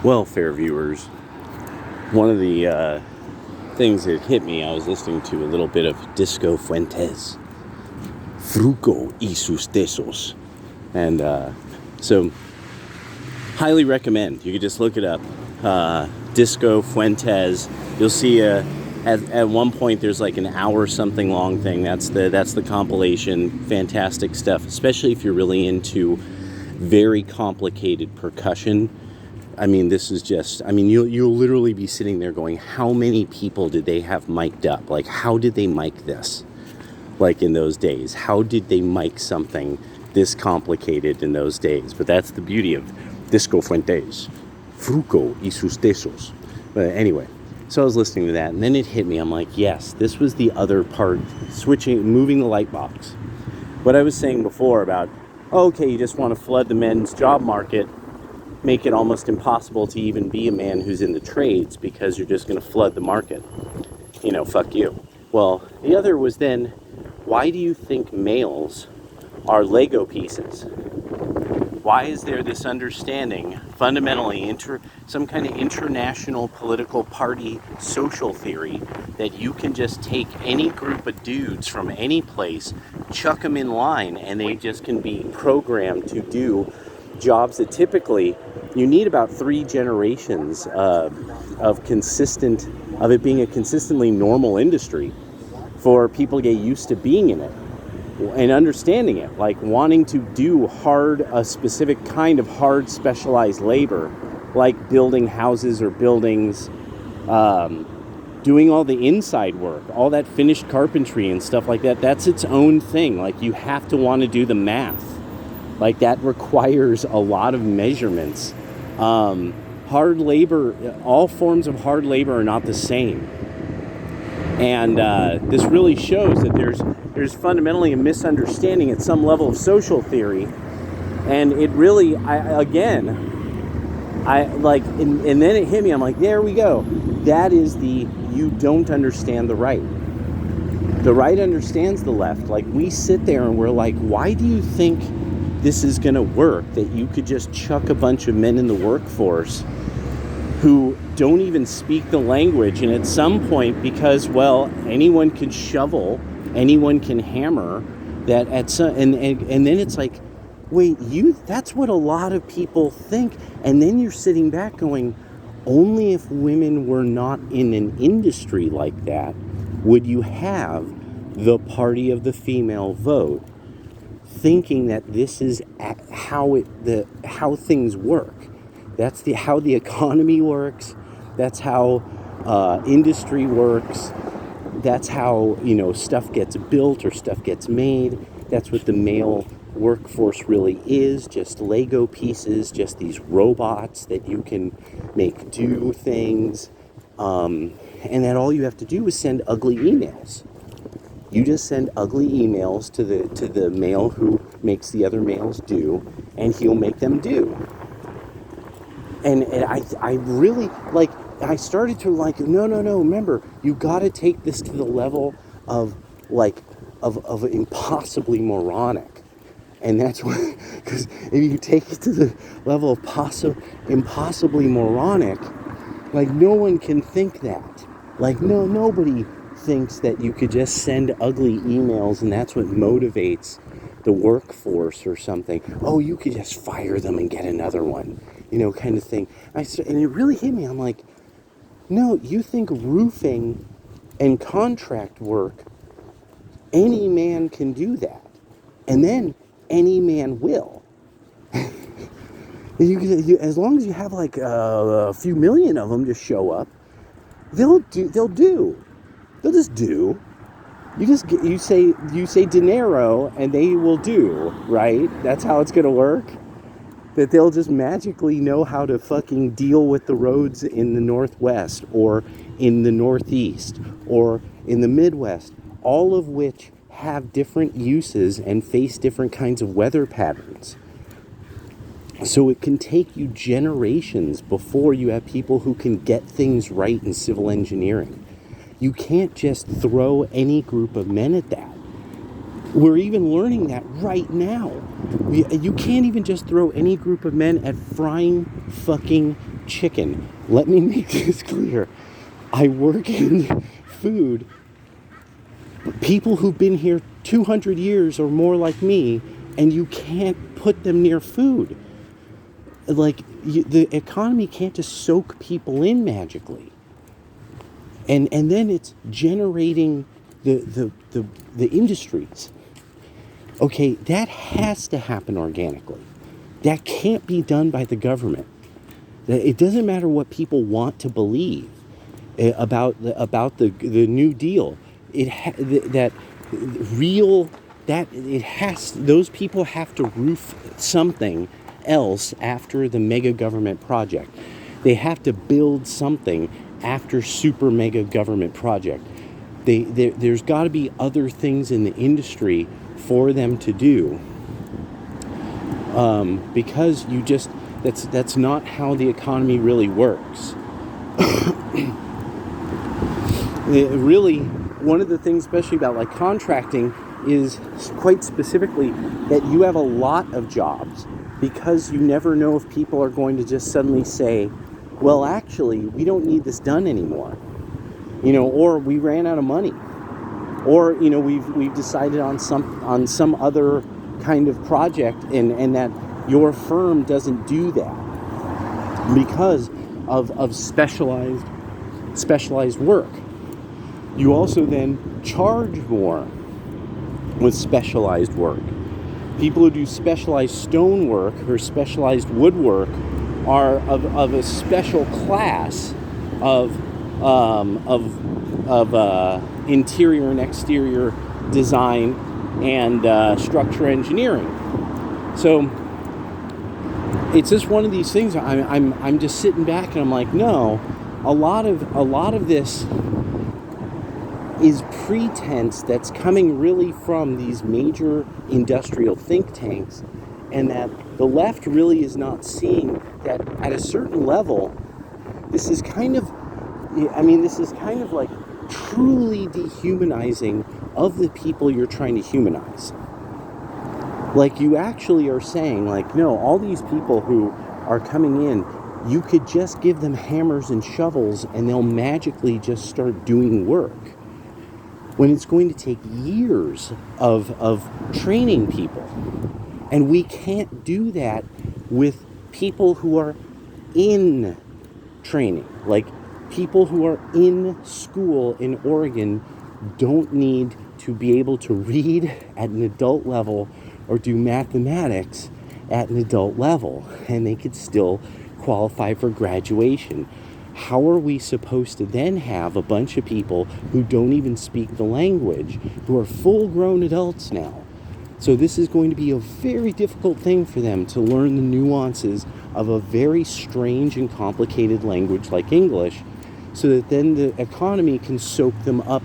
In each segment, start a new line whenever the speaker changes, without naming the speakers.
Well, fair viewers, one of the things that hit me, I was listening to a little bit of Disco Fuentes, Fruco y sus tesos. And so, highly recommend. You could just look it up. Disco Fuentes. You'll see at one point there's like an hour something long thing. That's the compilation. Fantastic stuff, especially if you're really into very complicated percussion. I mean, this is just, I mean, you'll literally be sitting there going, how many people did they have mic'd up? Like, how did they mic this? Like, in those days, how did they mic something this complicated in those days? But that's the beauty of Disco Fuentes, Fruco y sus tesos. But anyway, so I was listening to that, and then it hit me. I'm like, yes, this was the other part, moving the light box. What I was saying before about, okay, you just want to flood the men's job market, make it almost impossible to even be a man who's in the trades because you're just going to flood the market. You know, fuck you. Well, the other was then, why do you think males are Lego pieces? Why is there this understanding, fundamentally, some kind of international political party social theory that you can just take any group of dudes from any place, chuck them in line, and they just can be programmed to do jobs that typically you need about 3 generations of it being a consistently normal industry for people to get used to being in it and understanding it, like wanting to do a specific kind of hard specialized labor, like building houses or buildings, doing all the inside work, all that finished carpentry and stuff like that. That's its own thing. Like, you have to want to do the math. Like, that requires a lot of measurements. Hard labor, all forms of hard labor are not the same. And this really shows that there's fundamentally a misunderstanding at some level of social theory. And it really, and then it hit me. I'm like, there we go. That is you don't understand the right. The right understands the left. Like, we sit there and we're like, why do you think this is going to work? That you could just chuck a bunch of men in the workforce who don't even speak the language, and at some point, because, well, anyone can shovel, anyone can hammer, that at some, and then it's like, wait, that's what a lot of people think. And then you're sitting back going, only if women were not in an industry like that would you have the party of the female vote, thinking that this is how things work. That's how the economy works. That's how industry works. That's how, stuff gets built or stuff gets made. That's what the male workforce really is, just Lego pieces, just these robots that you can make do things. And that all you have to do is send ugly emails. You just send ugly emails to the male who makes the other males do, and he'll make them do. And I really, like, I started to like, no, remember, you got to take this to the level of impossibly moronic. And that's what, because if you take it to the level of impossibly moronic, like, no one can think that. Like, nobody thinks that you could just send ugly emails and that's what motivates the workforce or something. Oh, you could just fire them and get another one, kind of thing. And it really hit me. I'm like, no, you think roofing and contract work, any man can do that. And then any man will. As long as you have like a few million of them just show up, they'll just do. You say dinero and they will do, right? That's how it's gonna work. That they'll just magically know how to fucking deal with the roads in the Northwest or in the Northeast or in the Midwest, all of which have different uses and face different kinds of weather patterns. So it can take you generations before you have people who can get things right in civil engineering. You can't just throw any group of men at that. We're even learning that right now. You can't even just throw any group of men at frying fucking chicken. Let me make this clear. I work in food. People who've been here 200 years or more like me, and you can't put them near food. Like, the economy can't just soak people in magically. And then it's generating the industries. Okay, that has to happen organically. That can't be done by the government. It doesn't matter what people want to believe about the New Deal. Those people have to roof something else after the mega government project. They have to build something after super mega government project. There's got to be other things in the industry for them to do, because that's not how the economy really works. Really, one of the things, especially about like contracting, is quite specifically that you have a lot of jobs, because you never know if people are going to just suddenly say, well, actually, we don't need this done anymore, or we ran out of money, or we've decided on some other kind of project, and that your firm doesn't do that because of specialized work. You also then charge more with specialized work. People who do specialized stonework or specialized woodwork are of a special class of interior and exterior design and structure engineering. So it's just one of these things. I'm just sitting back and I'm like, no, a lot of this is pretense that's coming really from these major industrial think tanks, and that the left really is not seeing that at a certain level, this is kind of like truly dehumanizing of the people you're trying to humanize. Like, you actually are saying, like, no, all these people who are coming in, you could just give them hammers and shovels and they'll magically just start doing work. When it's going to take years of training people. And we can't do that with people who are in training. Like, people who are in school in Oregon don't need to be able to read at an adult level or do mathematics at an adult level, and they could still qualify for graduation. How are we supposed to then have a bunch of people who don't even speak the language, who are full-grown adults now? So this is going to be a very difficult thing for them to learn the nuances of a very strange and complicated language like English, so that then the economy can soak them up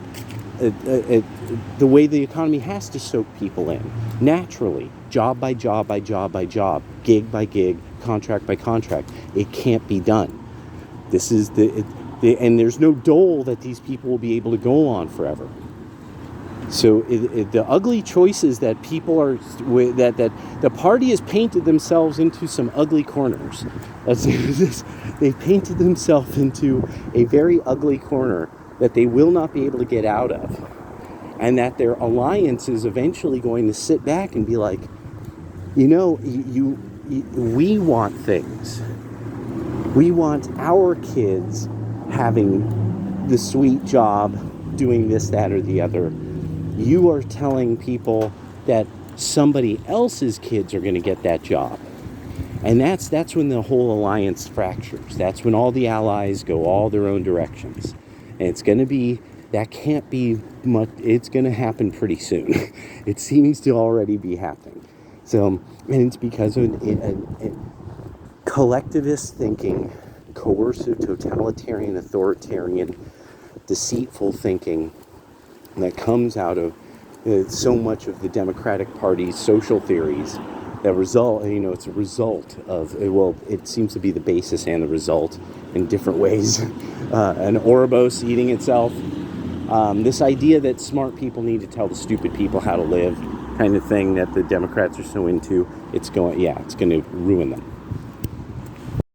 the way the economy has to soak people in, naturally, job by job by job by job, gig by gig, contract by contract. It can't be done. This is and there's no dole that these people will be able to go on forever. So the ugly choices that people are, that the party has painted themselves into some ugly corners. They've painted themselves into a very ugly corner that they will not be able to get out of. And that their alliance is eventually going to sit back and be like, we want things. We want our kids having the sweet job doing this, that, or the other. You are telling people that somebody else's kids are going to get that job. And that's when the whole alliance fractures. That's when all the allies go all their own directions. And it's going to be, that can't be much, it's going to happen pretty soon. It seems to already be happening. So, and it's because of collectivist thinking, coercive, totalitarian, authoritarian, deceitful thinking that comes out of so much of the Democratic Party's social theories that result, it's a result of, it seems to be the basis and the result in different ways. An Ouroboros eating itself. This idea that smart people need to tell the stupid people how to live. kind of thing that the Democrats are so into, it's going to ruin them.